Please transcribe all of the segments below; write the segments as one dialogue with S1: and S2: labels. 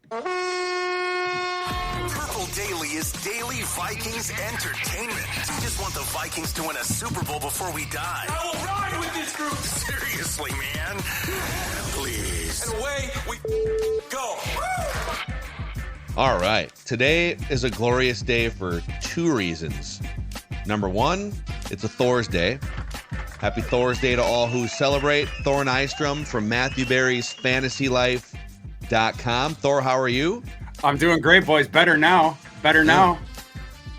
S1: Purple Daily is daily Vikings entertainment. We just want the Vikings to win a Super Bowl before we die. I will ride with this group. Seriously, man. Please. And away we go.
S2: All right. Today is a glorious day for two reasons. Number one, it's a Thor's Day. Happy Thor's Day to all who celebrate. Thor Nystrom from Matthew Berry's FantasyLife.com. Thor, how are you?
S3: I'm doing great, boys. Better now.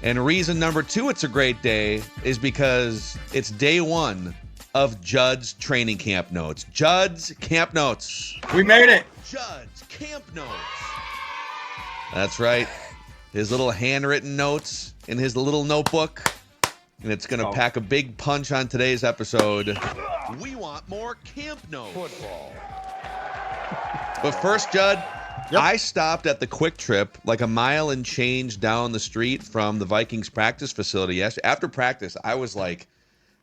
S2: And reason number two it's a great day is because it's day one of Judd's training camp notes. Judd's camp notes.
S3: We made it.
S2: Judd's camp notes. That's right. His little handwritten notes in his little notebook. And it's going to pack a big punch on today's episode. We want more camp notes. Football. But first, Judd, I stopped at the Quick Trip like a mile and change down the street from the Vikings practice facility yesterday. After practice, I was like,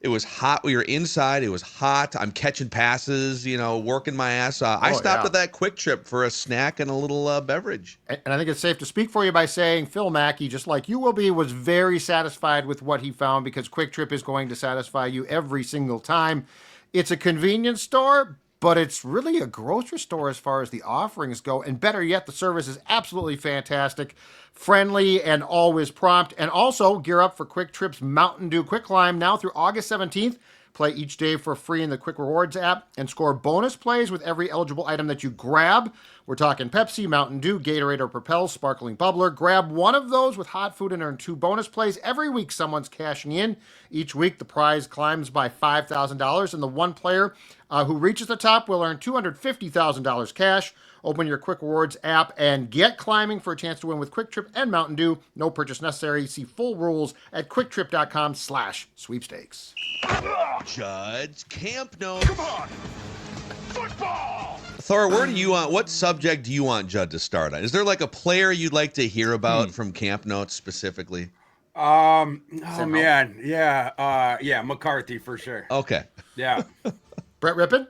S2: it was hot. We were inside. It was hot. I'm catching passes, working my ass off. I stopped at that Quick Trip for a snack and a little beverage.
S4: And I think it's safe to speak for you by saying Phil Mackey, just like you will be, was very satisfied with what he found because Quick Trip is going to satisfy you every single time. It's a convenience store, but it's really a grocery store as far as the offerings go. And better yet, the service is absolutely fantastic, friendly, and always prompt. And also, gear up for Quick Trip's Mountain Dew Quick Climb now through August 17th. Play each day for free in the Quick Rewards app and score bonus plays with every eligible item that you grab. We're talking Pepsi, Mountain Dew, Gatorade, or Propel, Sparkling Bubbler. Grab one of those with hot food and earn 2 bonus plays. Every week, someone's cashing in. Each week, the prize climbs by $5,000, and the one player who reaches the top will earn $250,000 cash. Open your Quick Rewards app and get climbing for a chance to win with Quick Trip and Mountain Dew. No purchase necessary. See full rules at quicktrip.com/sweepstakes.
S2: Judd's camp notes.
S1: Come on. Football.
S2: Thor, where do you want? What subject do you want Judd to start on? Is there like a player you'd like to hear about from camp notes specifically?
S3: Man, yeah, McCarthy for sure.
S2: Okay.
S3: Yeah.
S4: Brett Rippon?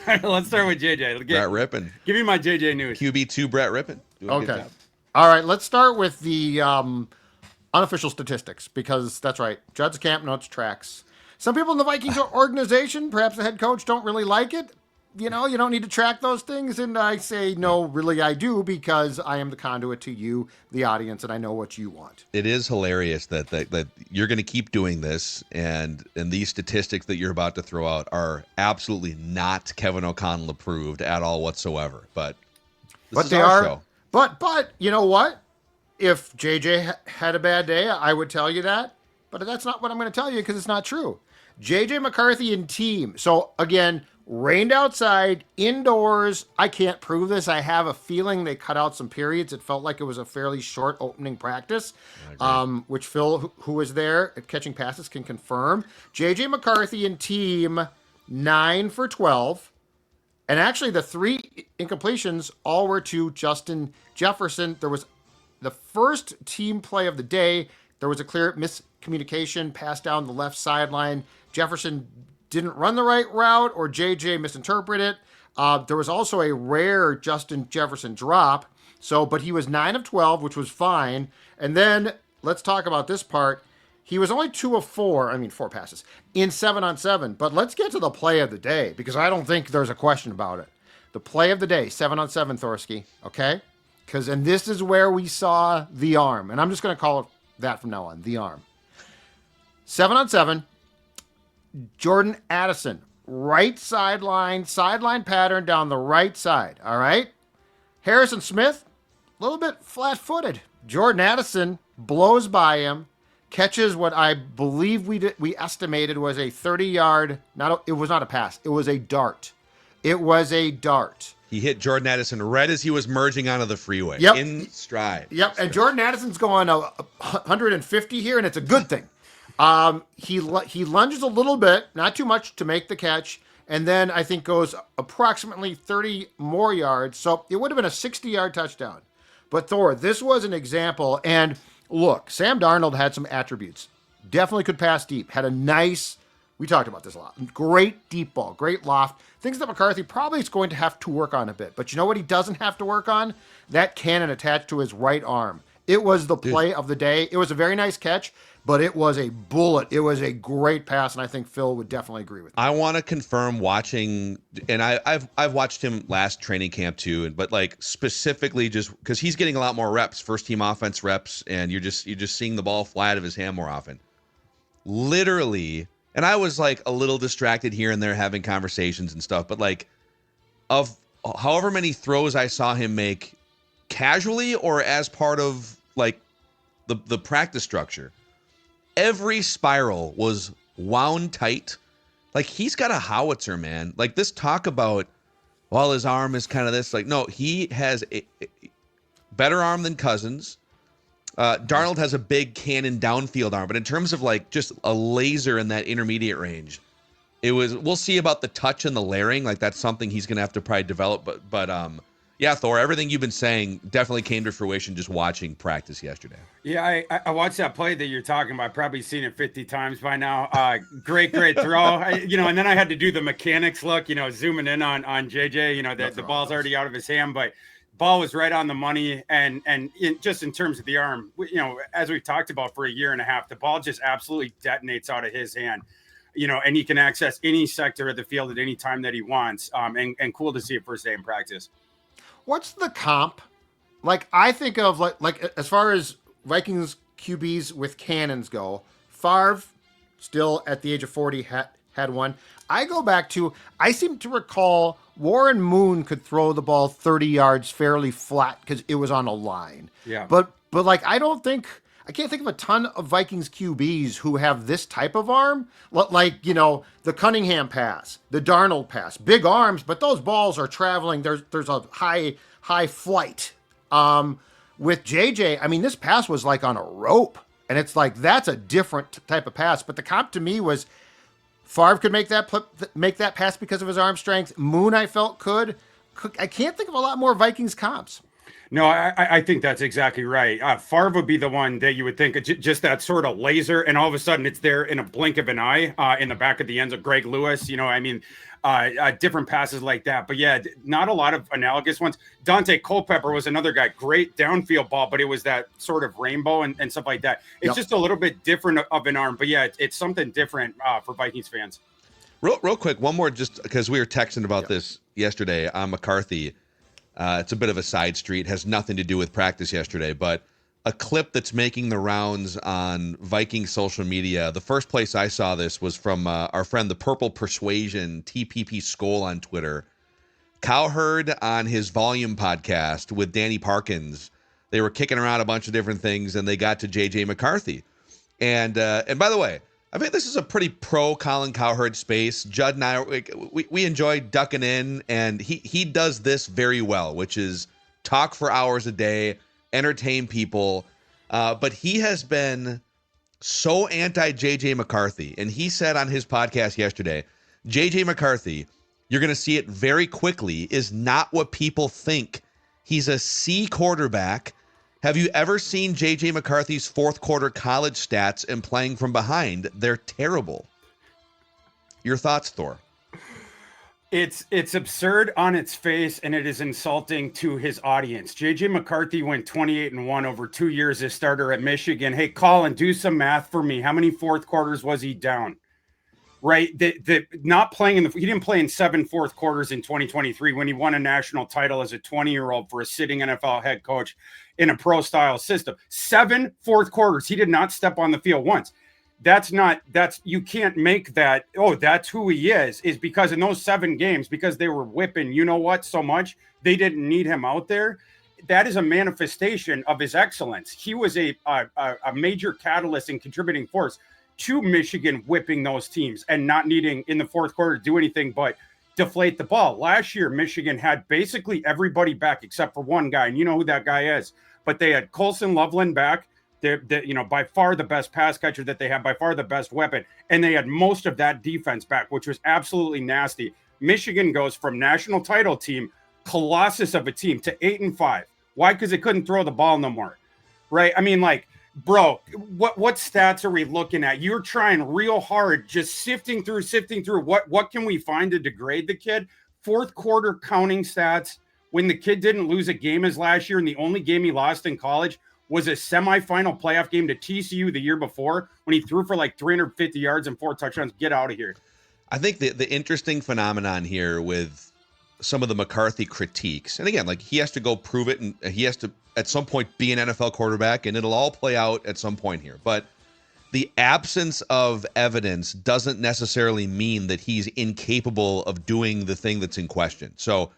S3: Let's start with JJ.
S2: Brett Rippon.
S3: Give me my JJ news.
S2: QB2 Brett Rippon.
S4: Okay. All right, let's start with the unofficial statistics because that's right. Judd's camp notes tracks. Some people in the Vikings organization, perhaps the head coach, don't really like it. You don't need to track those things. And I say, no, really I do because I am the conduit to you, the audience, and I know what you want.
S2: It is hilarious that you're going to keep doing this, and these statistics that you're about to throw out are absolutely not Kevin O'Connell approved at all whatsoever. But this is our show.
S4: But you know what? If JJ had a bad day, I would tell you that. But that's not what I'm going to tell you because it's not true. JJ McCarthy and team. So again, rained outside, indoors. I can't prove this. I have a feeling they cut out some periods. It felt like it was a fairly short opening practice, which Phil, who was there at catching passes, can confirm. JJ McCarthy and team, 9 for 12. And actually, the 3 incompletions all were to Justin Jefferson. There was the first team play of the day. There was a clear miscommunication, pass down the left sideline. Jefferson didn't run the right route, or JJ misinterpreted it. There was also a rare Justin Jefferson drop. But he was 9 of 12, which was fine. And then let's talk about this part. He was only 2 of 4 passes in 7-on-7. But let's get to the play of the day because I don't think there's a question about it. The play of the day, 7-on-7, Thorsky. Okay, and this is where we saw the arm, and I'm just going to call it that from now on. The arm. 7-on-7. Jordan Addison, right sideline pattern down the right side. All right. Harrison Smith, a little bit flat-footed. Jordan Addison blows by him, catches what I believe we estimated was a 30-yard. It was not a pass. It was a dart.
S2: He hit Jordan Addison right as he was merging onto the freeway.
S4: Yep.
S2: In stride.
S4: Yep. And Jordan Addison's going 150 here, and it's a good thing. He lunges a little bit, not too much to make the catch, and then I think goes approximately 30 more yards. So it would have been a 60-yard touchdown. But Thor, this was an example. And look, Sam Darnold had some attributes. Definitely could pass deep. Had a nice We talked about this a lot. Great deep ball, great loft. Things that McCarthy probably is going to have to work on a bit. But you know what he doesn't have to work on? That cannon attached to his right arm. It was the play of the day. It was a very nice catch, but it was a bullet. It was a great pass, and I think Phil would definitely agree with me.
S2: I want to confirm watching, and I've watched him last training camp too, but like specifically just because he's getting a lot more reps, first team offense reps, and you're just seeing the ball fly out of his hand more often. Literally, and I was like a little distracted here and there having conversations and stuff, but like of however many throws I saw him make casually or as part of like the practice structure, every spiral was wound tight. Like he's got a howitzer, man. Like this talk about, well, his arm is kind of this, like, no, he has a better arm than Cousins. Darnold has a big cannon downfield arm, but in terms of like just a laser in that intermediate range, we'll see about the touch and the layering. Like that's something he's going to have to probably develop. But yeah, Thor, everything you've been saying definitely came to fruition just watching practice yesterday.
S3: Yeah, I watched that play that you're talking about. I've probably seen it 50 times by now. Great throw. And then I had to do the mechanics look, zooming in on JJ, the ball's already out of his hand, but ball was right on the money. And just in terms of the arm, as we've talked about for a year and a half, the ball just absolutely detonates out of his hand. And he can access any sector of the field at any time that he wants. And cool to see it first day in practice.
S4: What's the comp? Like I think of like as far as Vikings QBs with cannons go, Favre still at the age of 40 had one. I go back to, I seem to recall Warren Moon could throw the ball 30 yards fairly flat because it was on a line.
S3: Yeah.
S4: But like I can't think of a ton of Vikings QBs who have this type of arm. Like, the Cunningham pass, the Darnold pass, big arms, but those balls are traveling. There's a high flight. With JJ, I mean, this pass was like on a rope, and it's like, that's a different type of pass. But the comp to me was Favre could make that pass because of his arm strength. Moon, I felt could. I can't think of a lot more Vikings comps.
S3: No, I think that's exactly right. Favre would be the one that you would think just that sort of laser, and all of a sudden it's there in a blink of an eye in the back of the ends of Greg Lewis. Different passes like that. But yeah, not a lot of analogous ones. Dante Culpepper was another guy, great downfield ball, but it was that sort of rainbow and stuff like that. It's just a little bit different of an arm. But yeah, it's something different for Vikings fans.
S2: Real quick, one more, just because we were texting about this yesterday on McCarthy. It's a bit of a side street, has nothing to do with practice yesterday, but a clip that's making the rounds on Viking social media. The first place I saw this was from our friend, the Purple Persuasion, TPP Skoll on Twitter. Cowherd on his Volume podcast with Danny Parkins. They were kicking around a bunch of different things, and they got to JJ McCarthy. And by the way, I think this is a pretty pro Colin Cowherd space. Judd and I, we enjoy ducking in, and he does this very well, which is talk for hours a day, entertain people. But he has been so anti-JJ McCarthy. And he said on his podcast yesterday, JJ McCarthy, you're going to see it very quickly, is not what people think. He's a C quarterback. Have you ever seen J.J. McCarthy's fourth quarter college stats and playing from behind? They're terrible. Your thoughts, Thor?
S3: It's absurd on its face, and it is insulting to his audience. J.J. McCarthy went 28-1 over 2 years as starter at Michigan. Hey, Colin, do some math for me. How many fourth quarters was he down? Right? Not playing he didn't play in 7 fourth quarters in 2023 when he won a national title as a 20-year-old for a sitting NFL head coach in a pro-style system. 7 fourth quarters. He did not step on the field once. You can't make that, that's who he is because in those 7 games, because they were whipping, so much, they didn't need him out there. That is a manifestation of his excellence. He was a major catalyst and contributing force to Michigan whipping those teams and not needing in the fourth quarter to do anything but deflate the ball. Last year, Michigan had basically everybody back except for one guy, and you know who that guy is. But they had Colson Loveland back. They're by far the best pass catcher that they have, by far the best weapon, and they had most of that defense back, which was absolutely nasty. Michigan goes from national title team, colossus of a team, to 8-5. Why? Because they couldn't throw the ball no more, right? I mean, like, bro, what stats are we looking at? You're trying real hard, just sifting through. What can we find to degrade the kid? Fourth quarter counting stats when the kid didn't lose a game as last year, and the only game he lost in college was a semifinal playoff game to TCU the year before when he threw for like 350 yards and 4 touchdowns. Get out of here.
S2: I think the interesting phenomenon here with some of the McCarthy critiques, and again, like he has to go prove it, and he has to at some point be an NFL quarterback, and it'll all play out at some point here. But the absence of evidence doesn't necessarily mean that he's incapable of doing the thing that's in question. So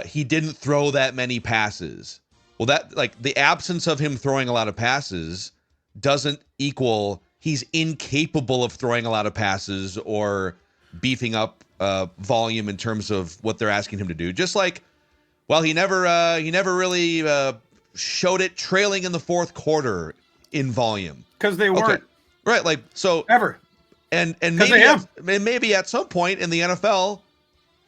S2: he didn't throw that many passes. Well, that like the absence of him throwing a lot of passes doesn't equal he's incapable of throwing a lot of passes or beefing up volume in terms of what they're asking him to do. Just like, well, he never really showed it trailing in the fourth quarter in volume
S3: because they weren't
S2: right. Like so
S3: ever,
S2: and maybe at some point in the NFL,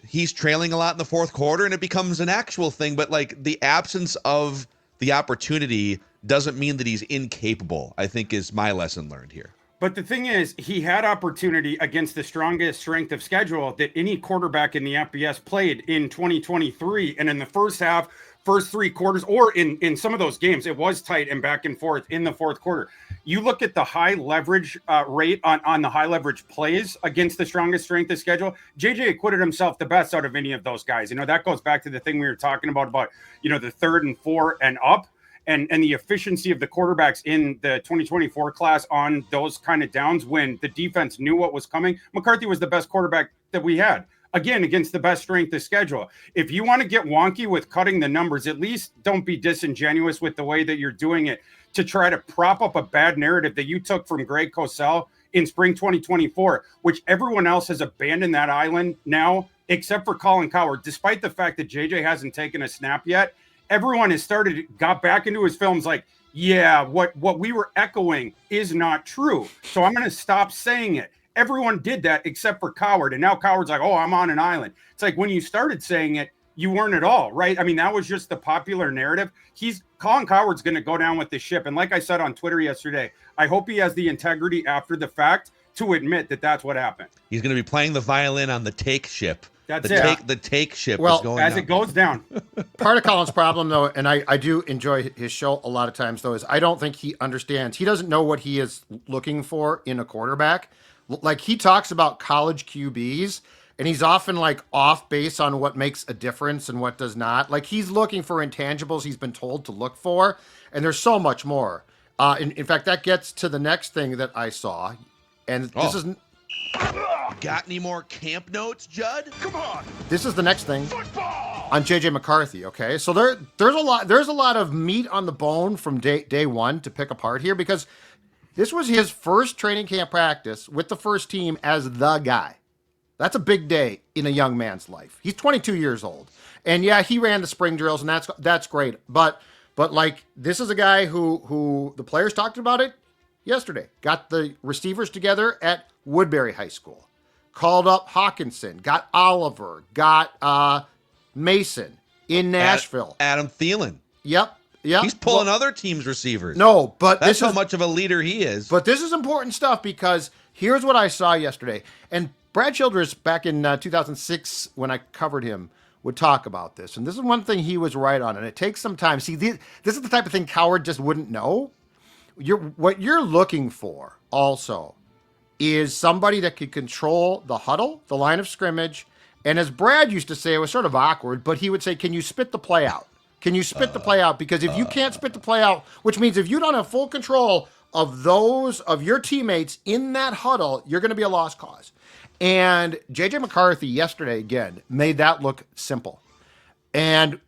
S2: he's trailing a lot in the fourth quarter and it becomes an actual thing. But like the absence of the opportunity doesn't mean that he's incapable, I think is my lesson learned here.
S3: But the thing is, he had opportunity against the strongest strength of schedule that any quarterback in the FBS played in 2023. And in the first half, first 3 quarters, or in some of those games, it was tight and back and forth in the fourth quarter. You look at the high leverage rate on the high leverage plays against the strongest strength of schedule. JJ acquitted himself the best out of any of those guys. You know, that goes back to the thing we were talking about, you know, the 3rd and 4 and up. And the efficiency of the quarterbacks in the 2024 class on those kind of downs when the defense knew what was coming. McCarthy was the best quarterback that we had, again, against the best strength of schedule. If you want to get wonky with cutting the numbers, at least don't be disingenuous with the way that you're doing it to try to prop up a bad narrative that you took from Greg Cosell in spring 2024, which everyone else has abandoned that island now, except for Colin Cowherd, despite the fact that JJ hasn't taken a snap yet. Everyone has got back into his films like, yeah, what we were echoing is not true. So I'm going to stop saying it. Everyone did that except for Cowherd. And now Cowherd's like, oh, I'm on an island. It's like when you started saying it, you weren't at all, right? I mean, that was just the popular narrative. Colin Cowherd's going to go down with the ship. And like I said on Twitter yesterday, I hope he has the integrity after the fact to admit that that's what happened.
S2: He's going to be playing the violin on the take ship.
S3: That's it.
S2: The take ship
S4: well,
S2: is going
S3: as
S2: down.
S3: it goes down.
S4: Part of Colin's problem, though, and I do enjoy his show a lot of times, though, is I don't think he understands. He doesn't know what he is looking for in a quarterback. Like, he talks about college QBs, and he's often, like, off base on what makes a difference and what does not. Like, he's looking for intangibles he's been told to look for, and there's so much more. In fact, that gets to the next thing that I saw, and this is...
S2: Got any more camp notes, Judd? Come on.
S4: This is the next thing on JJ McCarthy. Okay, so there's a lot of meat on the bone from day one to pick apart here, because this was his first training camp practice with the first team as the guy. That's a big day in a young man's life. He's 22 years old, and yeah, he ran the spring drills, and that's great. But like, this is a guy who the players talked about it yesterday. Got the receivers together at Woodbury High School. Called up Hockenson, got Oliver, got Mason in Nashville.
S2: Adam Thielen.
S4: Yep.
S2: He's pulling other teams' receivers.
S4: No, but
S2: that's how much of a leader he is.
S4: But this is important stuff, because here's what I saw yesterday. And Brad Childress, back in 2006, when I covered him, would talk about this. And this is one thing he was right on, and it takes some time. See, this is the type of thing Cowherd just wouldn't know. What you're looking for also is somebody that could control the huddle, the line of scrimmage. And as Brad used to say, it was sort of awkward, but he would say, can you spit the play out? Can you spit the play out? Because if you can't spit the play out, which means if you don't have full control of your teammates in that huddle, you're going to be a lost cause. And JJ McCarthy yesterday, again, made that look simple. And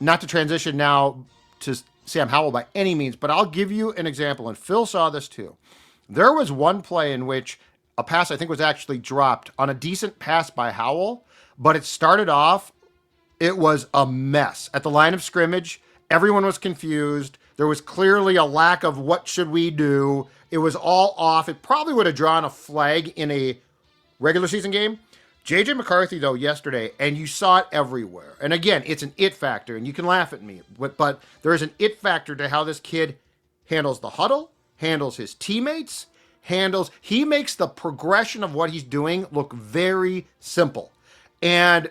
S4: not to transition now to Sam Howell by any means, but I'll give you an example. And Phil saw this too. There was one play in which a pass, I think, was actually dropped on a decent pass by Howell, but it started off, it was a mess. At the line of scrimmage, everyone was confused. There was clearly a lack of what should we do. It was all off. It probably would have drawn a flag in a regular season game. JJ McCarthy, though, yesterday, and you saw it everywhere. And again, it's an it factor, and you can laugh at me, but there is an it factor to how this kid handles the huddle, handles his teammates, he makes the progression of what he's doing look very simple. And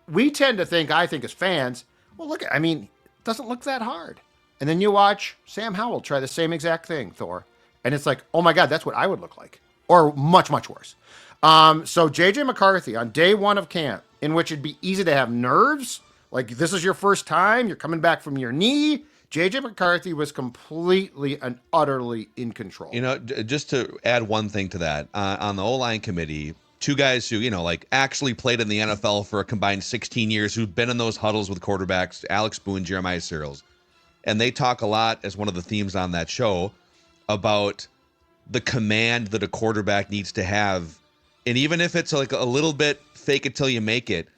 S4: we tend to think, I think as fans, well, look, it doesn't look that hard. And then you watch Sam Howell try the same exact thing, Thor. And it's like, oh my God, that's what I would look like. Or much, much worse. So JJ McCarthy on day one of camp, in which it'd be easy to have nerves, like this is your first time, you're coming back from your knee. JJ McCarthy was completely and utterly in control.
S2: Just to add one thing to that, on the O-line committee, two guys who, actually played in the NFL for a combined 16 years, who've been in those huddles with quarterbacks, Alex Boone, Jeremiah Searles. And they talk a lot, as one of the themes on that show, about the command that a quarterback needs to have. And even if it's like a little bit fake it till you make it,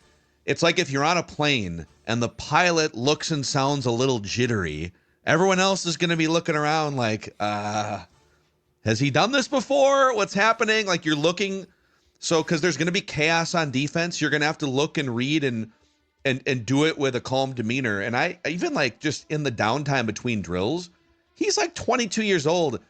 S2: it's like if you're on a plane and the pilot looks and sounds a little jittery, everyone else is going to be looking around like, has he done this before? What's happening? Like you're looking. So, because there's going to be chaos on defense, you're going to have to look and read and do it with a calm demeanor. And I even like just in the downtime between drills, he's like 22 years old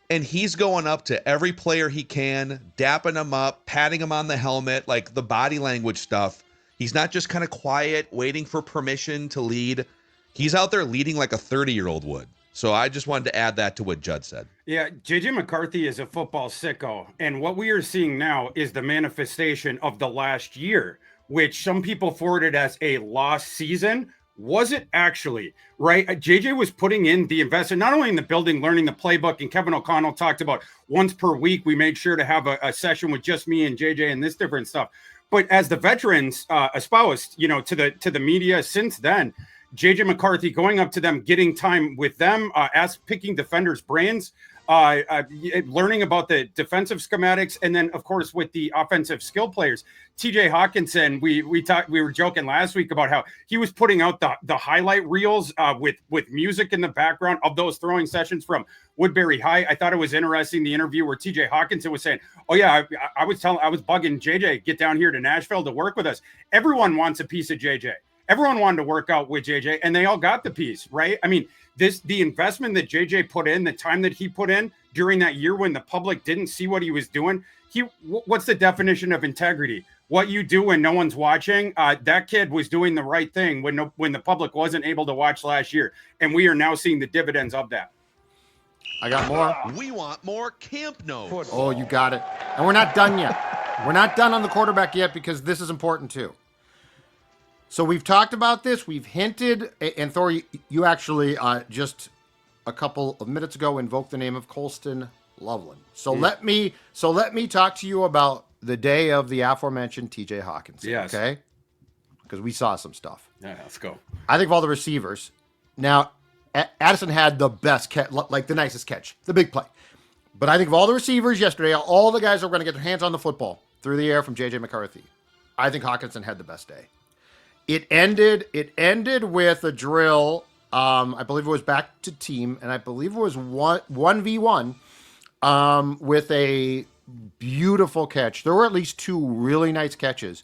S2: and he's going up to every player he can, dapping him up, patting him on the helmet, like the body language stuff. He's not just kind of quiet, waiting for permission to lead. He's out there leading like a 30-year-old would. So I just wanted to add that to what Judd said.
S3: Yeah, JJ McCarthy is a football sicko. And what we are seeing now is the manifestation of the last year, which some people forwarded as a lost season. Was it actually, right? JJ was putting in the investment, not only in the building, learning the playbook, and Kevin O'Connell talked about once per week, we made sure to have a session with just me and JJ and this different stuff. But as the veterans espoused, to the media since then, JJ McCarthy going up to them, getting time with them, picking defenders' brains, learning about the defensive schematics, and then of course with the offensive skill players. TJ Hockenson, we were joking last week about how he was putting out the highlight reels with music in the background of those throwing sessions from Woodbury High. I thought it was interesting, the interview where TJ Hockenson was saying, oh yeah, I was bugging JJ, get down here to Nashville to work with us. Everyone wants a piece of JJ. Everyone wanted to work out with JJ, and they all got the piece, right? I mean, the investment that JJ put in, the time that he put in during that year when the public didn't see what he was doing, what's the definition of integrity? What you do when no one's watching. That kid was doing the right thing when the public wasn't able to watch last year, and we are now seeing the dividends of that.
S4: I got more.
S2: We want more camp notes.
S4: Oh, you got it. And we're not done yet. We're not done on the quarterback yet because this is important too. So we've talked about this. We've hinted, and Thor, you actually just a couple of minutes ago invoked the name of Colston Loveland. So let me talk to you about the day of the aforementioned TJ Hockenson.
S3: Yes.
S4: Okay, because we saw some stuff.
S3: Yeah, let's go.
S4: I think of all the receivers. Now, Addison had the best catch, like the nicest catch, the big play. But I think of all the receivers yesterday, all the guys that were going to get their hands on the football through the air from JJ McCarthy, I think Hockenson had the best day. It ended with a drill. I believe it was back to team, and I believe it was 1v1 with a beautiful catch. There were at least two really nice catches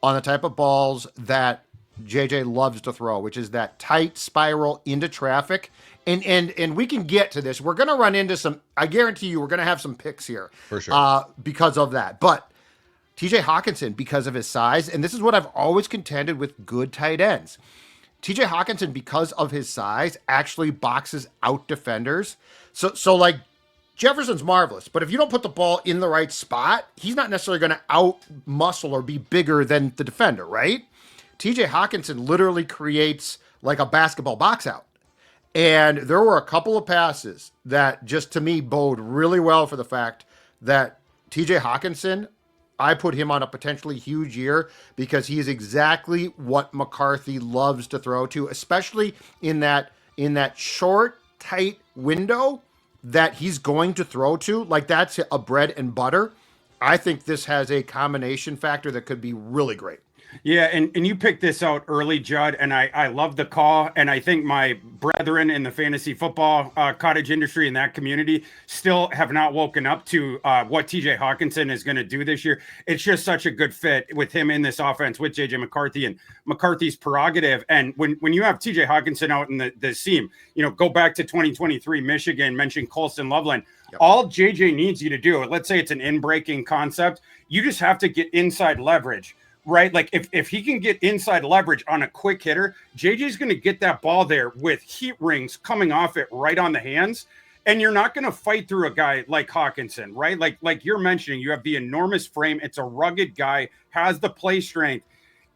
S4: on the type of balls that JJ loves to throw, which is that tight spiral into traffic. And we can get to this. We're going to run into some, I guarantee you, we're going to have some picks here.
S2: For sure.
S4: Because of that. But TJ Hockenson, because of his size, and this is what I've always contended with good tight ends. TJ Hockenson, because of his size, actually boxes out defenders. So like Jefferson's marvelous, but if you don't put the ball in the right spot, he's not necessarily going to out muscle or be bigger than the defender, right? TJ Hockenson literally creates like a basketball box out. And there were a couple of passes that just to me bode really well for the fact that TJ Hockenson, I put him on a potentially huge year because he is exactly what McCarthy loves to throw to, especially in that short, tight window that he's going to throw to. Like that's a bread and butter. I think this has a combination factor that could be really great.
S3: Yeah, and you picked this out early, Judd, and I love the call. And I think my brethren in the fantasy football cottage industry in that community still have not woken up to what TJ Hockenson is going to do this year. It's just such a good fit with him in this offense with JJ McCarthy and McCarthy's prerogative. And when you have TJ Hockenson out in the seam, go back to 2023 Michigan, mentioned Colston Loveland. Yep. All JJ needs you to do, let's say it's an in-breaking concept, you just have to get inside leverage. Right? Like if he can get inside leverage on a quick hitter, JJ's going to get that ball there with heat rings coming off it right on the hands. And you're not going to fight through a guy like Hockenson, right? Like you're mentioning, you have the enormous frame. It's a rugged guy, has the play strength.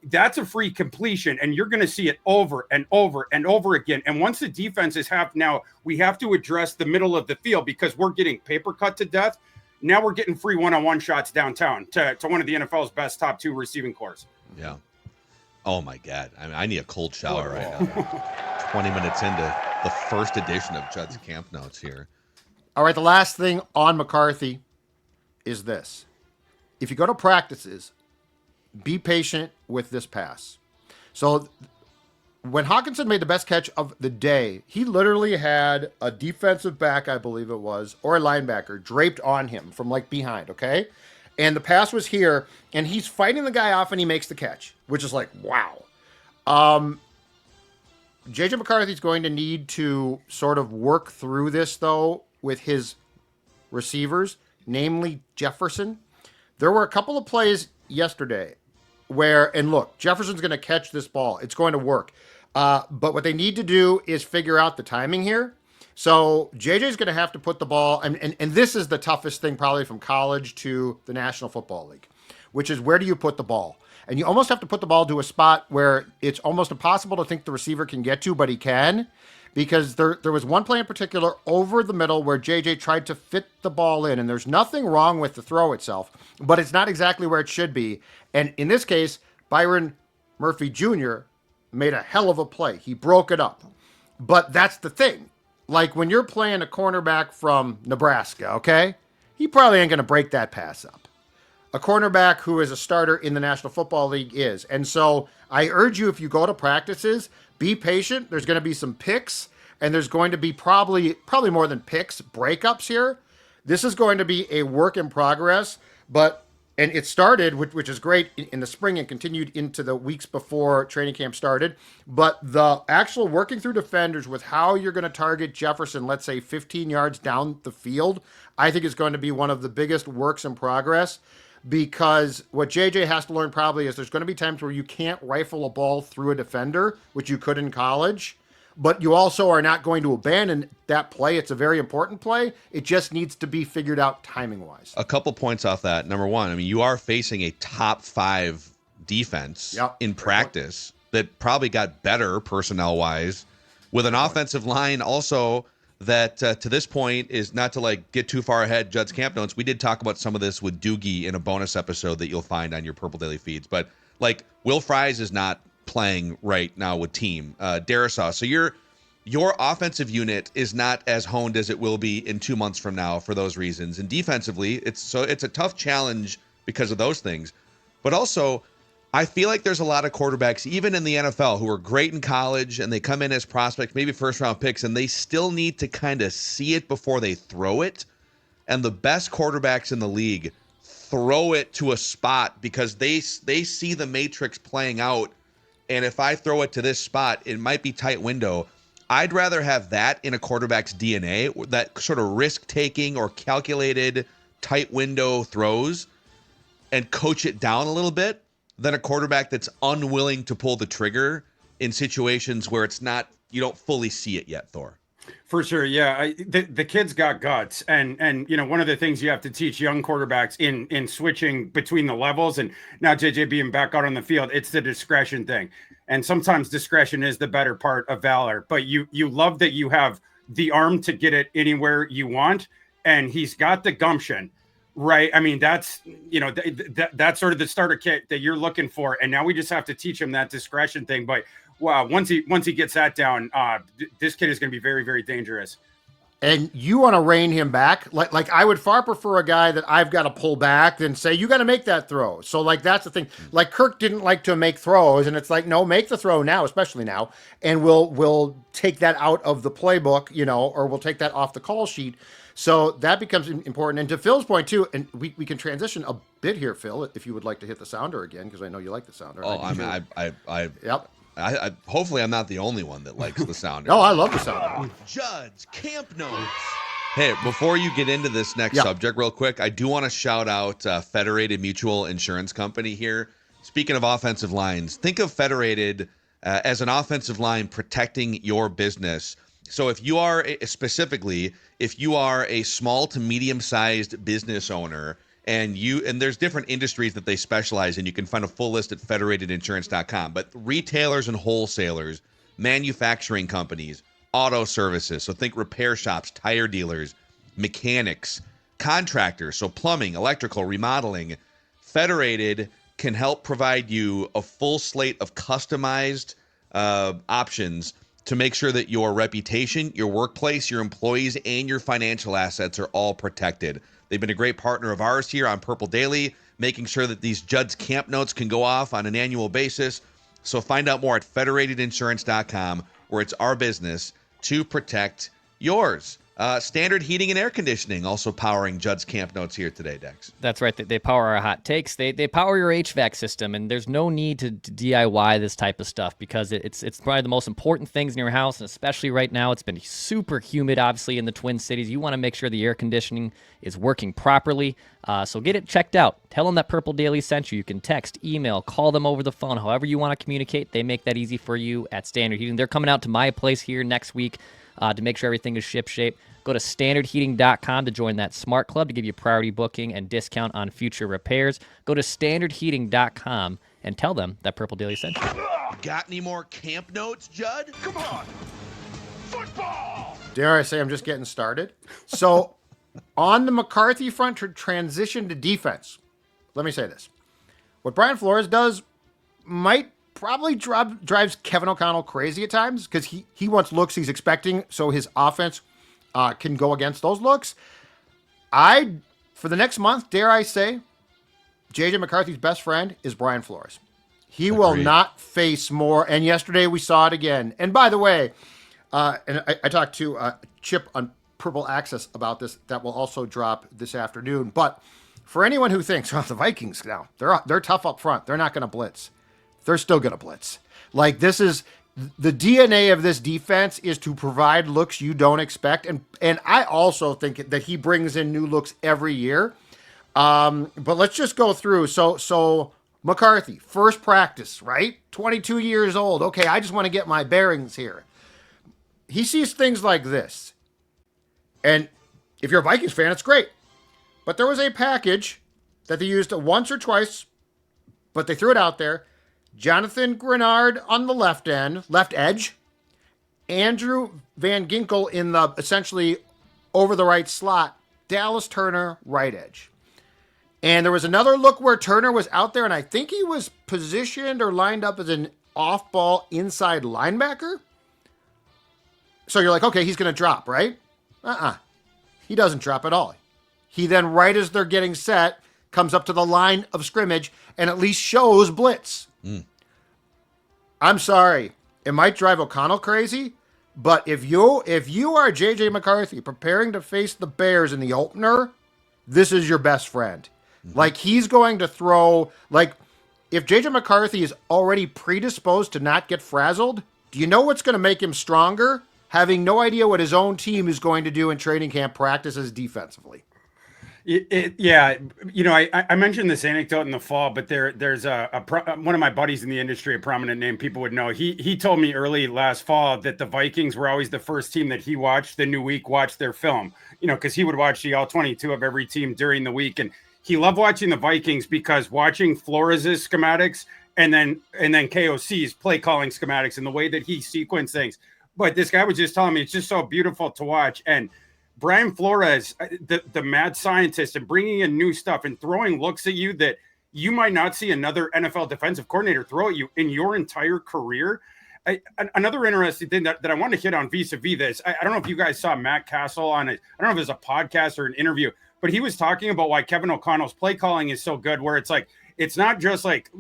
S3: That's a free completion. And you're going to see it over and over and over again. And once the defenses we have to address the middle of the field because we're getting paper cut to death. Now we're getting free one-on-one shots downtown to one of the NFL's best top 2 receiving corps.
S2: Yeah. Oh, my God. I need a cold shower right now. 20 minutes into the first edition of Judd's Camp Notes here.
S4: All right, the last thing on McCarthy is this. If you go to practices, be patient with this pass. So when Hockenson made the best catch of the day, he literally had a defensive back, I believe it was, or a linebacker draped on him from behind, okay? And the pass was here, and he's fighting the guy off, and he makes the catch, which is wow. JJ McCarthy's going to need to sort of work through this, though, with his receivers, namely Jefferson. There were a couple of plays yesterday and look, Jefferson's going to catch this ball. It's going to work. But what they need to do is figure out the timing here. So JJ's going to have to put the ball, and this is the toughest thing probably from college to the National Football League, which is where do you put the ball? And you almost have to put the ball to a spot where it's almost impossible to think the receiver can get to, but he can. Because there was one play in particular over the middle where JJ tried to fit the ball in, and there's nothing wrong with the throw itself, but it's not exactly where it should be. And in this case, Byron Murphy Jr. made a hell of a play. He broke it up. But that's the thing. Like when you're playing a cornerback from Nebraska, okay, he probably ain't going to break that pass up. A cornerback who is a starter in the National Football League is. And so I urge you, if you go to practices, be patient. There's going to be some picks, and there's going to be probably more than picks, breakups here. This is going to be a work in progress, and it started, which is great, in the spring and continued into the weeks before training camp started. But the actual working through defenders with how you're going to target Jefferson, let's say 15 yards down the field, I think is going to be one of the biggest works in progress. Because what JJ has to learn probably is there's going to be times where you can't rifle a ball through a defender, which you could in college, but you also are not going to abandon that play. It's a very important play. It just needs to be figured out timing-wise.
S2: A couple points off that. Number one, you are facing a top 5 defense in practice that probably got better personnel-wise with an offensive line also that to this point is not to get too far ahead Judd's Camp Notes. We did talk about some of this with Doogie in a bonus episode that you'll find on your Purple Daily feeds. But Will Fries is not playing right now with team Darisaw. So your offensive unit is not as honed as it will be in 2 months from now for those reasons. And defensively, it's a tough challenge because of those things. But also, I feel like there's a lot of quarterbacks, even in the NFL, who are great in college and they come in as prospects, maybe first-round picks, and they still need to kind of see it before they throw it. And the best quarterbacks in the league throw it to a spot because they see the matrix playing out. And if I throw it to this spot, it might be tight window. I'd rather have that in a quarterback's DNA, that sort of risk-taking or calculated tight window throws, and coach it down a little bit, than a quarterback that's unwilling to pull the trigger in situations where it's not, you don't fully see it yet, Thor.
S3: For sure. Yeah. The kid's got guts. And one of the things you have to teach young quarterbacks in switching between the levels, and now JJ being back out on the field, it's the discretion thing. And sometimes discretion is the better part of valor, but you love that you have the arm to get it anywhere you want. And he's got the gumption. Right. That's, that's sort of the starter kit that you're looking for. And now we just have to teach him that discretion thing. But wow, once he gets that down, this kid is going to be very, very dangerous.
S4: and you want to rein him back. Like I would far prefer a guy that I've got to pull back than say, you got to make that throw. So like, that's the thing. Like Kirk didn't like to make throws, and it's like, no, make the throw now, especially now. And we'll take that out of the playbook, or we'll take that off the call sheet. So that becomes important. And to Phil's point too, and we can transition a bit here, Phil, if you would like to hit the sounder again, because I know you like the sounder.
S2: Oh,
S4: Yep.
S2: I hopefully I'm not the only one that likes the sounder.
S4: No, I love the sounder.
S2: Judd's Camp Notes. Hey, before you get into this next subject real quick, I do want to shout out Federated Mutual Insurance Company here. Speaking of offensive lines, think of Federated as an offensive line protecting your business. So if you are a small to medium-sized business owner, and there's different industries that they specialize in. You can find a full list at federatedinsurance.com. But retailers and wholesalers, manufacturing companies, auto services, so think repair shops, tire dealers, mechanics, contractors, so plumbing, electrical, remodeling. Federated can help provide you a full slate of customized options to make sure that your reputation, your workplace, your employees, and your financial assets are all protected. They've been a great partner of ours here on Purple Daily, making sure that these Judd's Camp Notes can go off on an annual basis. So find out more at federatedinsurance.com, where it's our business to protect yours. Standard heating and air conditioning also powering Judd's Camp Notes here today, Dex.
S5: That's right. They power our hot takes. They power your HVAC system, and there's no need to DIY this type of stuff because it's probably the most important things in your house, and especially right now, it's been super humid, obviously, in the Twin Cities. You want to make sure the air conditioning is working properly, so get it checked out. Tell them that Purple Daily sent you. You can text, email, call them over the phone, however you want to communicate. They make that easy for you at Standard Heating. They're coming out to my place here next week to make sure everything is ship-shape. Go to standardheating.com to join that smart club to give you priority booking and discount on future repairs. Go to standardheating.com and tell them that Purple Daily sent you.
S2: Got any more camp notes, Judd?
S1: Come on. Football.
S4: Dare I say I'm just getting started? So on the McCarthy front to transition to defense, let me say this. What Brian Flores does might probably drives Kevin O'Connell crazy at times because he wants looks he's expecting, so his offense can go against those looks. For the next month, dare I say, JJ McCarthy's best friend is Brian Flores. He will not face more. And yesterday we saw it again. And by the way, and I talked to Chip on Purple Access about this. That will also drop this afternoon. But for anyone who thinks, the Vikings now, they're tough up front. They're not going to blitz. They're still going to blitz. Like, this is the DNA of this defense is to provide looks you don't expect. And I also think that he brings in new looks every year. But let's just go through. So McCarthy, first practice, right? 22 years old. Okay, I just want to get my bearings here. He sees things like this. And if you're a Vikings fan, it's great. But there was a package that they used once or twice, but they threw it out there. Jonathan Grenard on the left edge. Andrew Van Ginkel in the essentially over the right slot. Dallas Turner, right edge. And there was another look where Turner was out there, and I think he was positioned or lined up as an off-ball inside linebacker. So you're like, okay, he's going to drop, right? He doesn't drop at all. He then, right as they're getting set, comes up to the line of scrimmage and at least shows blitz. I'm sorry. It might drive O'Connell crazy, but if you are JJ McCarthy preparing to face the Bears in the opener, this is your best friend. Like, he's going to throw, like, if JJ McCarthy is already predisposed to not get frazzled, do you know what's going to make him stronger? Having no idea what his own team is going to do in training camp practices defensively.
S3: Yeah, I mentioned this anecdote in the fall, but there's one of my buddies in the industry, a prominent name people would know. He told me early last fall that the Vikings were always the first team that he watched the new week, watch their film, because he would watch the all 22 of every team during the week. And he loved watching the Vikings because watching Flores' schematics and then KOC's play calling schematics and the way that he sequenced things. But this guy was just telling me it's just so beautiful to watch. And Brian Flores, the mad scientist, and bringing in new stuff and throwing looks at you that you might not see another NFL defensive coordinator throw at you in your entire career. Another interesting thing that I want to hit on vis-a-vis this, I don't know if you guys saw Matt Castle on it. I don't know if it was a podcast or an interview, but he was talking about why Kevin O'Connell's play calling is so good, where it's like, it's not just like,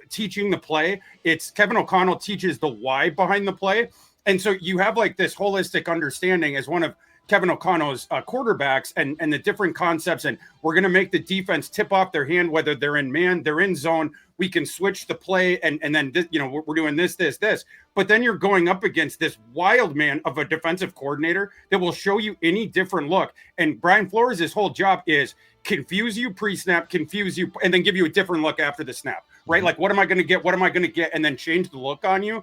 S3: teaching the play. It's Kevin O'Connell teaches the why behind the play. And so you have like this holistic understanding as one of Kevin O'Connell's quarterbacks and the different concepts. And we're going to make the defense tip off their hand, whether they're in man, they're in zone. We can switch the play. And then, we're doing this. But then you're going up against this wild man of a defensive coordinator that will show you any different look. And Brian Flores' whole job is confuse you pre-snap, confuse you, and then give you a different look after the snap, right? Mm-hmm. Like, what am I going to get? What am I going to get? And then change the look on you.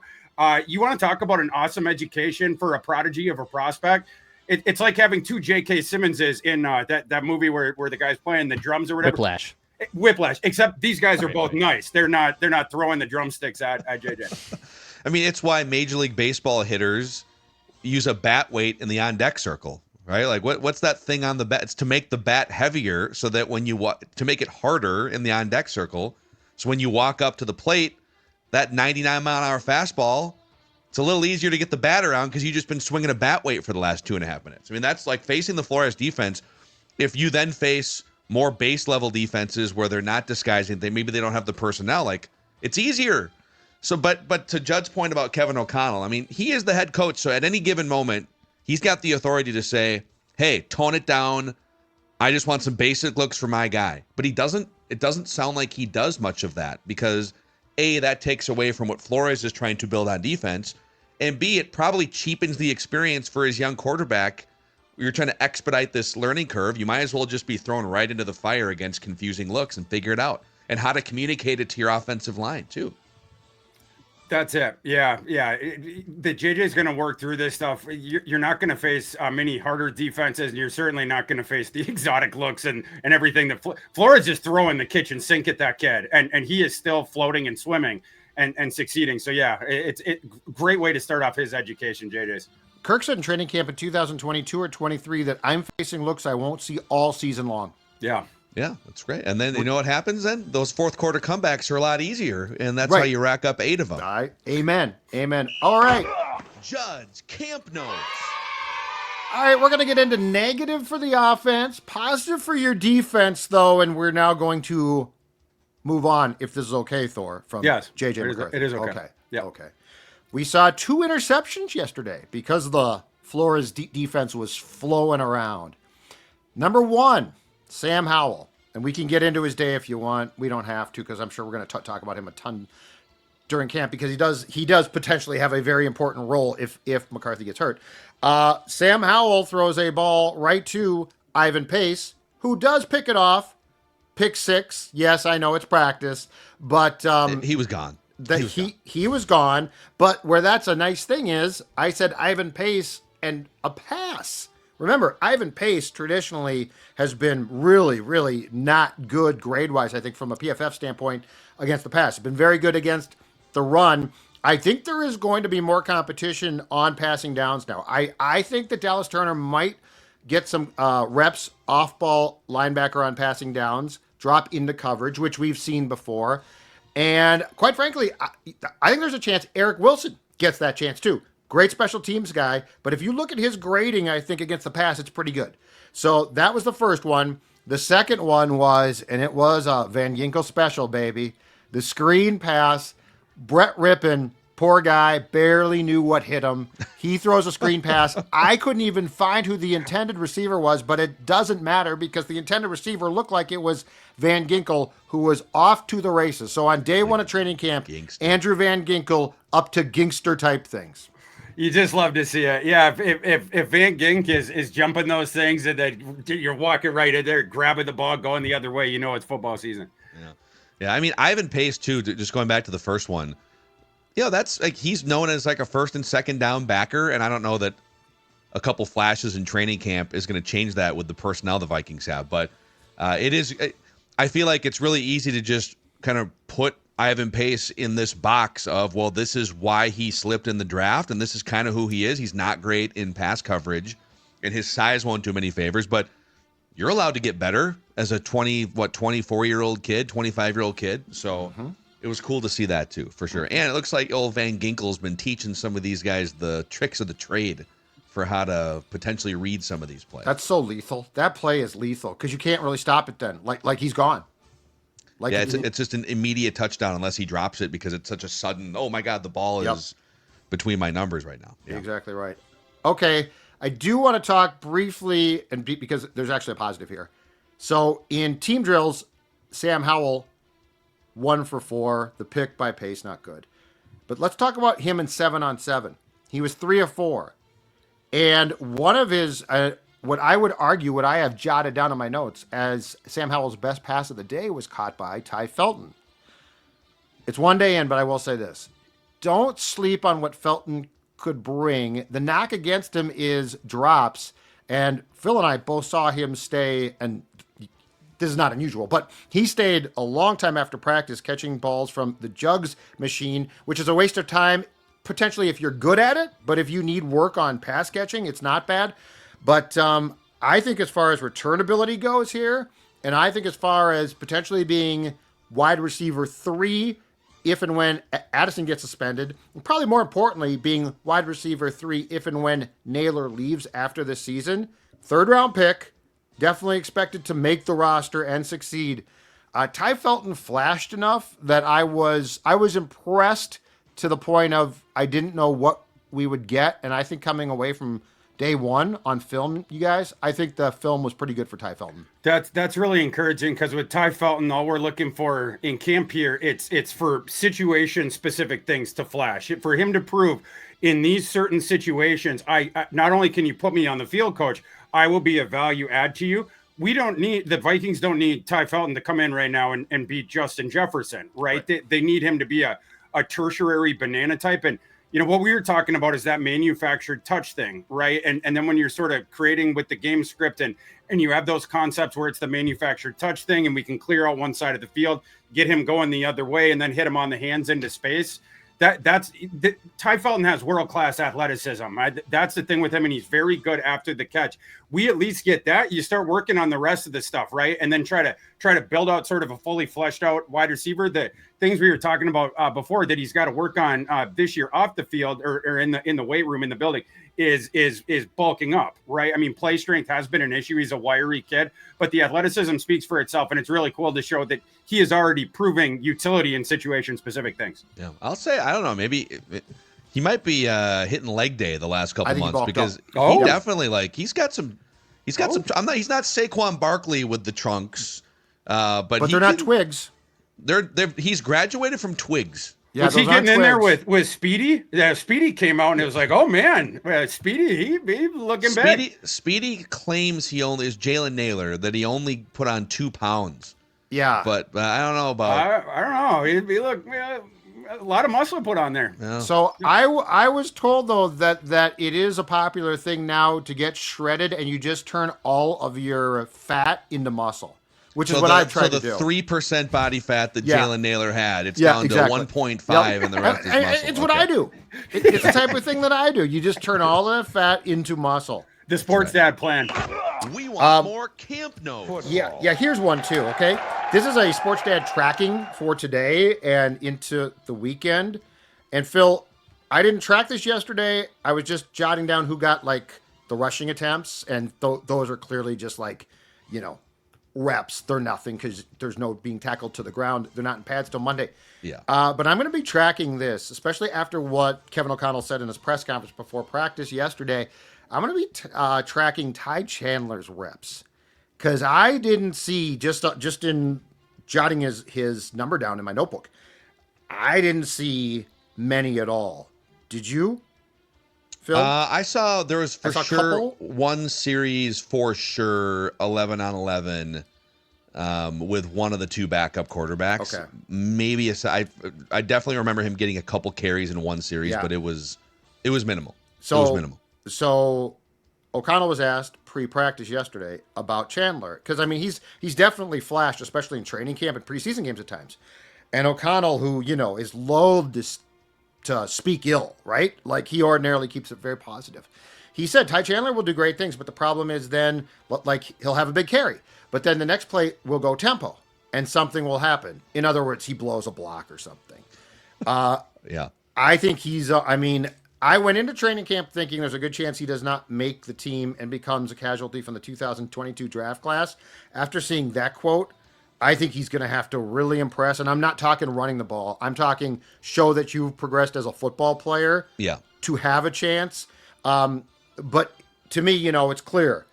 S3: You want to talk about an awesome education for a prodigy of a prospect? It's like having two J.K. Simmonses in that movie where the guy's playing the drums or whatever. Whiplash. Except these guys are both nice. They're not throwing the drumsticks at JJ.
S2: I mean, it's why Major League Baseball hitters use a bat weight in the on-deck circle, right? Like, what's that thing on the bat? It's to make the bat heavier so that when you to make it harder in the on-deck circle. So when you walk up to the plate, that 99-mile-an-hour fastball, it's a little easier to get the bat around because you've just been swinging a bat weight for the last 2.5 minutes. I mean, that's like facing the Flores defense. If you then face more base-level defenses where they're not disguising, maybe they don't have the personnel, like, it's easier. So, but to Judd's point about Kevin O'Connell, I mean, he is the head coach, so at any given moment, he's got the authority to say, hey, tone it down. I just want some basic looks for my guy. But it doesn't sound like he does much of that because A, that takes away from what Flores is trying to build on defense, and B, it probably cheapens the experience for his young quarterback. You're trying to expedite this learning curve. You might as well just be thrown right into the fire against confusing looks and figure it out, and how to communicate it to your offensive line too.
S3: That's it. Yeah. The JJ is going to work through this stuff. You're not going to face many harder defenses, and you're certainly not going to face the exotic looks and everything that Flores is throwing the kitchen sink at that kid, and he is still floating and swimming and succeeding. So yeah, it's great way to start off his education, JJ's.
S4: Kirk said in training camp in 2022 or 23 that I'm facing looks I won't see all season long.
S3: Yeah.
S2: Yeah, that's great. And then you know what happens then? Those fourth quarter comebacks are a lot easier, and that's how you rack up 8 of them.
S4: Amen. All right.
S2: Judd's camp notes.
S4: All right, we're going to get into negative for the offense, positive for your defense, though, and we're now going to move on, if this is okay, Thor, from JJ McCarthy.
S3: It is okay. Yeah.
S4: Okay. We saw 2 interceptions yesterday because the Flores defense was flowing around. Number 1, Sam Howell. And we can get into his day if you want. We don't have to because I'm sure we're going to talk about him a ton during camp because he does potentially have a very important role if McCarthy gets hurt. Sam Howell throws a ball right to Ivan Pace, who does pick it off. Pick 6. Yes, I know it's practice, but
S2: he was gone.
S4: He was gone. But where that's a nice thing is I said Ivan Pace and a pass. Remember, Ivan Pace traditionally has been really, really not good grade-wise, I think, from a PFF standpoint against the pass. He's been very good against the run. I think there is going to be more competition on passing downs now. I think that Dallas Turner might get some reps off-ball linebacker on passing downs, drop into coverage, which we've seen before. And quite frankly, I think there's a chance Eric Wilson gets that chance too. Great special teams guy, but if you look at his grading, I think against the pass, it's pretty good. So that was the first one. The second one was, and it was a Van Ginkel special, baby. The screen pass, Brett Rippon, poor guy, barely knew what hit him. He throws a screen pass. I couldn't even find who the intended receiver was, but it doesn't matter because the intended receiver looked like it was Van Ginkel, who was off to the races. So on day 1 of training camp, Andrew Van Ginkel up to gangster type things.
S3: You just love to see it. Yeah, if Van Gink is jumping those things and then you're walking right in there, grabbing the ball, going the other way, you know it's football season.
S2: Yeah. I mean, Ivan Pace, too, just going back to the first one, that's like he's known as like a first and second down backer, and I don't know that a couple flashes in training camp is going to change that with the personnel the Vikings have. But it is – I feel like it's really easy to just kind of put – Ivan Pace in this box of, well, this is why he slipped in the draft, and this is kind of who he is. He's not great in pass coverage, and his size won't do him any favors, but you're allowed to get better as a 24-year-old kid, 25-year-old kid. So It was cool to see that too, for sure. And it looks like old Van Ginkel's been teaching some of these guys the tricks of the trade for how to potentially read some of these plays.
S4: That's so lethal. That play is lethal because you can't really stop it then. Like he's gone. Like
S2: yeah, it's just an immediate touchdown unless he drops it because it's such a sudden, oh my God, the ball is between my numbers right now.
S4: Yeah. Exactly right. Okay, I do want to talk briefly, and because there's actually a positive here. So in team drills, Sam Howell, 1 for 4. The pick by Pace, not good. But let's talk about him in 7-on-7. He was 3 of 4. And one of his, what I would argue, what I have jotted down in my notes as Sam Howell's best pass of the day was caught by Ty Felton. It's one day in, but I will say this. Don't sleep on what Felton could bring. The knock against him is drops. And Phil and I both saw him stay, and this is not unusual, but he stayed a long time after practice catching balls from the jugs machine, which is a waste of time, potentially if you're good at it, but if you need work on pass catching, it's not bad. But I think as far as returnability goes here, and I think as far as potentially being wide receiver 3, if and when Addison gets suspended, and probably more importantly, being wide receiver 3 if and when Naylor leaves after the season, 3rd round pick, definitely expected to make the roster and succeed. Ty Felton flashed enough that I was impressed to the point of I didn't know what we would get, and I think coming away from day one on film, you guys, I think the film was pretty good for Ty Felton.
S3: That's really encouraging because with Ty Felton, all we're looking for in camp here, it's for situation specific things to flash. For him to prove in these certain situations, I not only can you put me on the field, coach, I will be a value add to you. The Vikings don't need Ty Felton to come in right now and beat Justin Jefferson, right? They need him to be a tertiary banana type. And you know, what we were talking about is that manufactured touch thing, right? And then when you're sort of creating with the game script and you have those concepts where it's the manufactured touch thing and we can clear out one side of the field, get him going the other way, and then hit him on the hands into space. Ty Felton has world-class athleticism. That's the thing with him, and he's very good after the catch. We at least get that. You start working on the rest of the stuff, right? And then try to build out sort of a fully fleshed out wide receiver. The things we were talking about before that he's got to work on this year off the field or in the weight room in the building is bulking up, right? I mean, play strength has been an issue. He's a wiry kid, but the athleticism speaks for itself, and it's really cool to show that he is already proving utility in situation-specific things.
S2: Yeah, I'll say, I don't know, maybe he might be hitting leg day the last couple months because he definitely he's got some. He's not Saquon Barkley with the trunks, but
S4: they're not twigs.
S2: He's graduated from twigs.
S3: Yeah, was he getting in there with Speedy? Yeah, Speedy came out and it was like, oh man, Speedy, he looking bad.
S2: Speedy claims he only is Jalen Naylor that he only put on 2 pounds.
S4: Yeah,
S2: but I don't know about.
S3: I don't know. He looked a lot of muscle put on there.
S2: Yeah.
S4: So I was told though that it is a popular thing now to get shredded and you just turn all of your fat into muscle. Which is what I've tried to do.
S2: So the 3% body fat that Jalen Naylor had, it's down to 1.5 and the rest is muscle.
S4: It's what I do. It's the type of thing that I do. You just turn all of that fat into muscle.
S3: The sports dad plan.
S2: We want more camp notes.
S4: Yeah, here's one too, okay? This is a sports dad tracking for today and into the weekend. And Phil, I didn't track this yesterday. I was just jotting down who got the rushing attempts, and those are clearly just reps. They're nothing because there's no being tackled to the ground. They're not in pads till Monday.
S2: Yeah.
S4: But I'm going to be tracking this, especially after what Kevin O'Connell said in his press conference before practice yesterday. I'm going to be tracking Ty Chandler's reps because I didn't see, just in jotting his number down in my notebook, I didn't see many at all. Did you, Phil?
S2: I saw there was for sure one series for sure 11 on 11 with one of the 2 backup quarterbacks.
S4: Okay.
S2: Maybe I definitely remember him getting a couple carries in one series, but it was minimal. It was minimal.
S4: So O'Connell was asked pre-practice yesterday about Chandler because he's definitely flashed, especially in training camp and preseason games at times. And O'Connell, who is loathed to speak ill, right? He ordinarily keeps it very positive. He said Ty Chandler will do great things, but the problem is then he'll have a big carry, but then the next play will go tempo. and something will happen. In other words, he blows a block or something.
S2: Yeah.
S4: I think he's, I went into training camp thinking there's a good chance he does not make the team and becomes a casualty from the 2022 draft class. After seeing that quote, I think he's going to have to really impress. And I'm not talking running the ball. I'm talking show that you've progressed as a football player to have a chance. But to me, it's clear.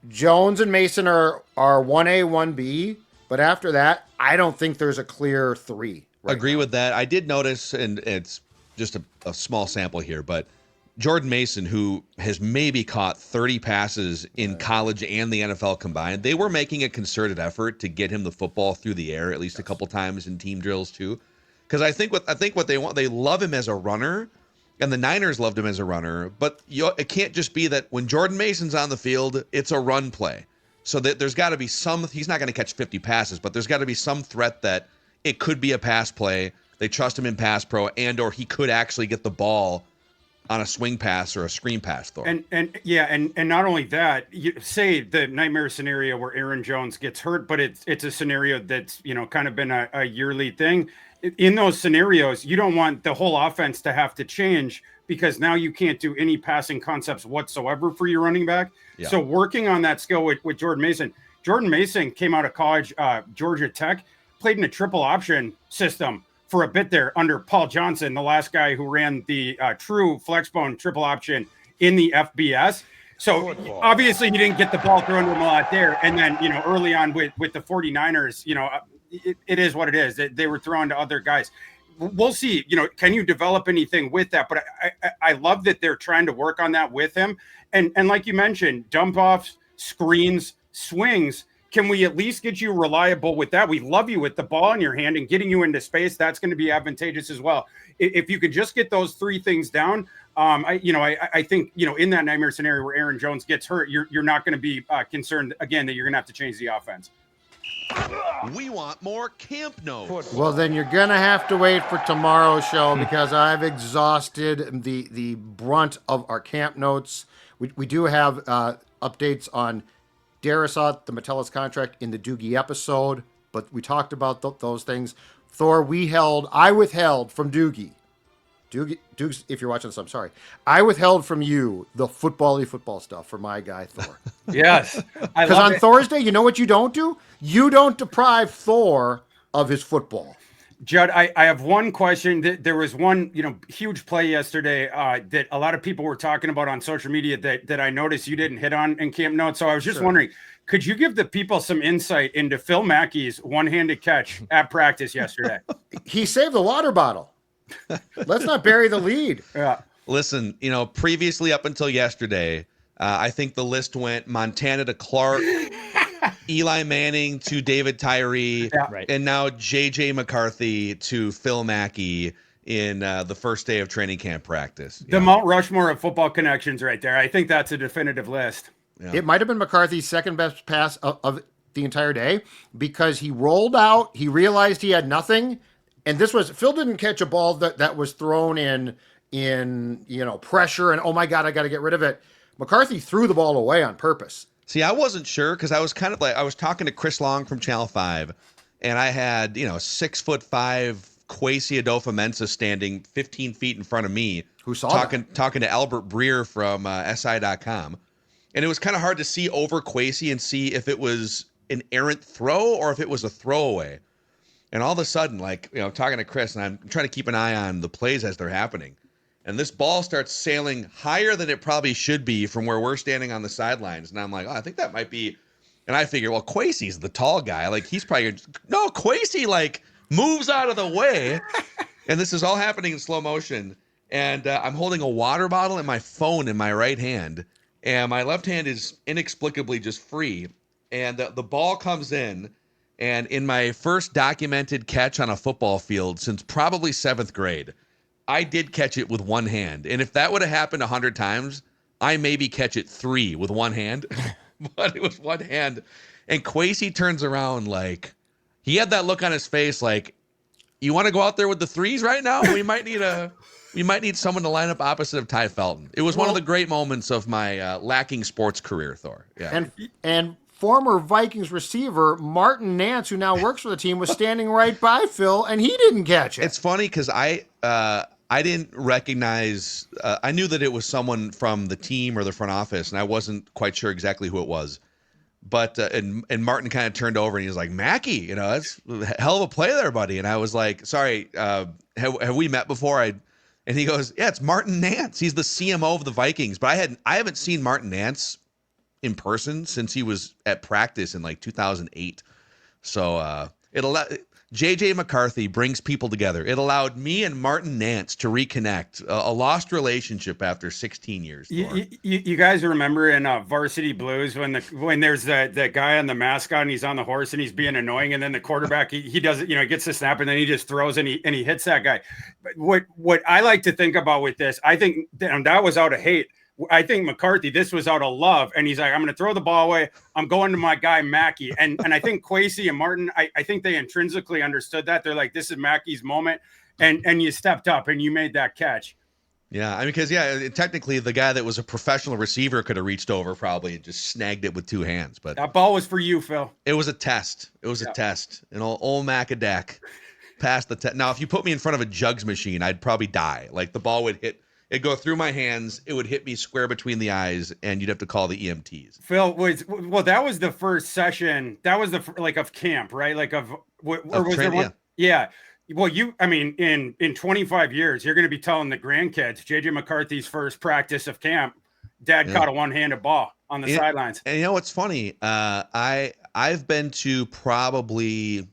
S4: Jones and Mason are 1A, 1B. But after that, I don't think there's a clear 3.
S2: Agree with that. I did notice, and it's just a small sample here, but Jordan Mason, who has maybe caught 30 passes in college and the NFL combined, they were making a concerted effort to get him the football through the air at least a couple times in team drills too. Because I think what they want, they love him as a runner, and the Niners loved him as a runner. But it can't just be that when Jordan Mason's on the field, it's a run play. So that there's got to be some. He's not going to catch 50 passes, but there's got to be some threat that it could be a pass play. They trust him in pass pro, or he could actually get the ball on a swing pass or a screen pass, Thor.
S3: And not only that, you say the nightmare scenario where Aaron Jones gets hurt, but it's a scenario that's kind of been a yearly thing. In those scenarios, you don't want the whole offense to have to change because now you can't do any passing concepts whatsoever for your running back. Yeah. So working on that skill with Jordan Mason. Jordan Mason came out of college, Georgia Tech, played in a triple option system for a bit there under Paul Johnson, the last guy who ran the true flexbone triple option in the FBS. So obviously he didn't get the ball thrown to him a lot there. And then, early on with the 49ers, it is what it is. They were thrown to other guys. We'll see, can you develop anything with that? But I love that they're trying to work on that with him. And like you mentioned, dump offs, screens, swings. Can we at least get you reliable with that? We love you with the ball in your hand and getting you into space. That's going to be advantageous as well. If you could just get those 3 things down, I think, in that nightmare scenario where Aaron Jones gets hurt, you're not going to be concerned again that you're going to have to change the offense.
S2: We want more camp notes.
S4: Well, then you're going to have to wait for tomorrow's show because I've exhausted the brunt of our camp notes. We do have updates on Darrisaw, the Metellus contract in the Doogie episode, but we talked about those things. Thor, I withheld from Doogie, if you're watching this, I'm sorry. I withheld from you the football stuff for my guy, Thor.
S3: Yes.
S4: Because on Thursday, you know what you don't do? You don't deprive Thor of his football.
S3: Judd, I have one question. There was one, huge play yesterday that a lot of people were talking about on social media that I noticed you didn't hit on in camp notes. So I was just wondering, could you give the people some insight into Phil Mackey's one-handed catch at practice yesterday?
S4: He saved the water bottle. Let's not bury the lead.
S3: Yeah.
S2: Listen, previously up until yesterday, I think the list went Montana to Clark, Eli Manning to David Tyree, and now JJ McCarthy to Phil Mackey in the first day of training camp practice.
S3: The Mount Rushmore of football connections right there. I think that's a definitive list.
S2: Yeah.
S4: It might have been McCarthy's second best pass of the entire day because he rolled out, he realized he had nothing, and Phil didn't catch a ball that was thrown in pressure and, oh my God, I got to get rid of it. McCarthy threw the ball away on purpose.
S2: See, I wasn't sure because I was kind of like, I was talking to Chris Long from Channel 5, and I had, 6'5" Kwesi Adolfo-Mensah standing 15 feet in front of me.
S4: Who saw
S2: talking to Albert Breer from SI.com. And it was kind of hard to see over Kwesi and see if it was an errant throw or if it was a throwaway. And all of a sudden, talking to Chris, and I'm trying to keep an eye on the plays as they're happening. And this ball starts sailing higher than it probably should be from where we're standing on the sidelines. And I'm like, I think that might be. And I figure, well, Kwesi's the tall guy. He's probably, no, Kwesi, moves out of the way. And this is all happening in slow motion. And I'm holding a water bottle and my phone in my right hand. And my left hand is inexplicably just free. And the ball comes in. And in my first documented catch on a football field since probably 7th grade, I did catch it with one hand. And if that would have happened 100 times, I maybe catch it 3 with one hand. But it was one hand. And Kwesi turns around he had that look on his face you want to go out there with the 3s right now? We might need someone to line up opposite of Ty Felton. It was one of the great moments of my lacking sports career, Thor. Yeah.
S4: And former Vikings receiver Martin Nance, who now works for the team, was standing right by Phil, and he didn't catch it.
S2: It's funny because I didn't recognize. I knew that it was someone from the team or the front office, and I wasn't quite sure exactly who it was. But and Martin kind of turned over and he was like, "Mackey, that's a hell of a play there, buddy." And I was like, "Sorry, have we met before?" And he goes, "Yeah, it's Martin Nance. He's the CMO of the Vikings." But I haven't seen Martin Nance in person since he was at practice in like 2008. So JJ McCarthy brings people together. It allowed me and Martin Nance to reconnect a lost relationship after 16 years.
S3: You guys remember in Varsity Blues when there's the guy on the mascot and he's on the horse and he's being annoying, and then the quarterback he does it, he gets the snap and then he just throws and he hits that guy. But what I like to think about with this, I think that was out of hate. I think McCarthy, this was out of love, and he's like, I'm going to throw the ball away. I'm going to my guy Mackey, and I think Kwesi and Martin, I think they intrinsically understood that. They're like, this is Mackey's moment, and you stepped up and you made that catch.
S2: Yeah, I mean, because technically the guy that was a professional receiver could have reached over probably and just snagged it with two hands, but
S3: that ball was for you, Phil.
S2: It was a test. It was a test. And old Macadac passed the test. Now, if you put me in front of a jugs machine, I'd probably die. Like the ball would hit. It'd go through my hands. It would hit me square between the eyes, and you'd have to call the EMTs.
S3: Phil, that was the first session. That was of camp, right? Like or was there one? Yeah. Well, in 25 years, you're going to be telling the grandkids, JJ McCarthy's first practice of camp, Dad caught a one-handed ball on the sidelines.
S2: And what's funny? I've been to probably,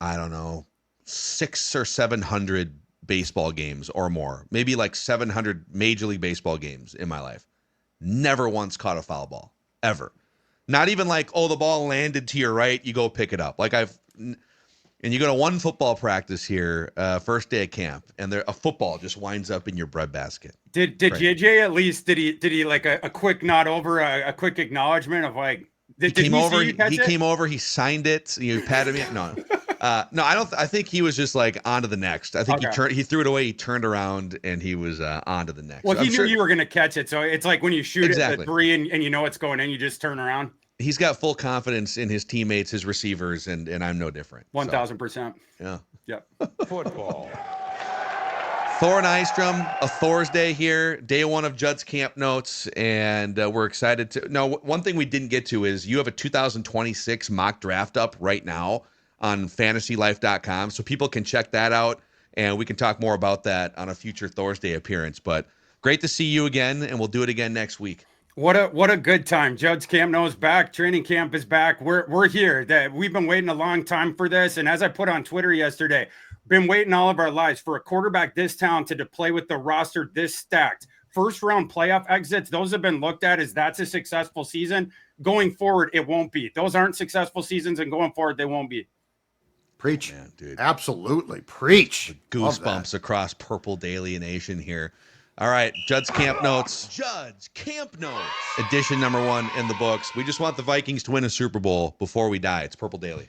S2: I don't know, 600 or 700 baseball games or more, maybe like 700 Major League Baseball games in my life. Never once caught a foul ball, ever. Not even like, oh, the ball landed to your right, you go pick it up. And you go to one football practice here, first day of camp, and a football just winds up in your breadbasket.
S3: Did JJ at least did he like a quick nod over, a quick acknowledgement of like? He came
S2: over. He signed it. You patted me. No. No, I don't. I think he was just like on to the next. I think he threw it away. He turned around and he was on to the next.
S3: Well, he knew you were going to catch it, so it's like when you shoot it at 3 and you know it's going in, you just turn around.
S2: He's got full confidence in his teammates, his receivers, and I'm no different.
S3: 1,000%.
S2: Yeah.
S3: Yep.
S1: Football.
S2: Thor Nystrom, a Thor's Day here, day one of Judd's camp notes, and we're excited to. No, one thing we didn't get to is you have a 2026 mock draft up right now on fantasylife.com, so people can check that out, and we can talk more about that on a future Thor's Day appearance. But great to see you again, and we'll do it again next week.
S3: What a good time. Judd's camp knows back. Training camp is back. We're here. We've been waiting a long time for this, and as I put on Twitter yesterday, been waiting all of our lives for a quarterback this talented to play with the roster this stacked. First round playoff exits, those have been looked at as that's a successful season. Going forward, it won't be. Those aren't successful seasons, and going forward, they won't be.
S4: Preach.
S2: Man, dude.
S4: Absolutely. Preach.
S2: Goosebumps across Purple Daily Nation here. All right, Judd's Camp Notes.
S1: Judd's Camp Notes.
S2: Edition number 1 in the books. We just want the Vikings to win a Super Bowl before we die. It's Purple Daily.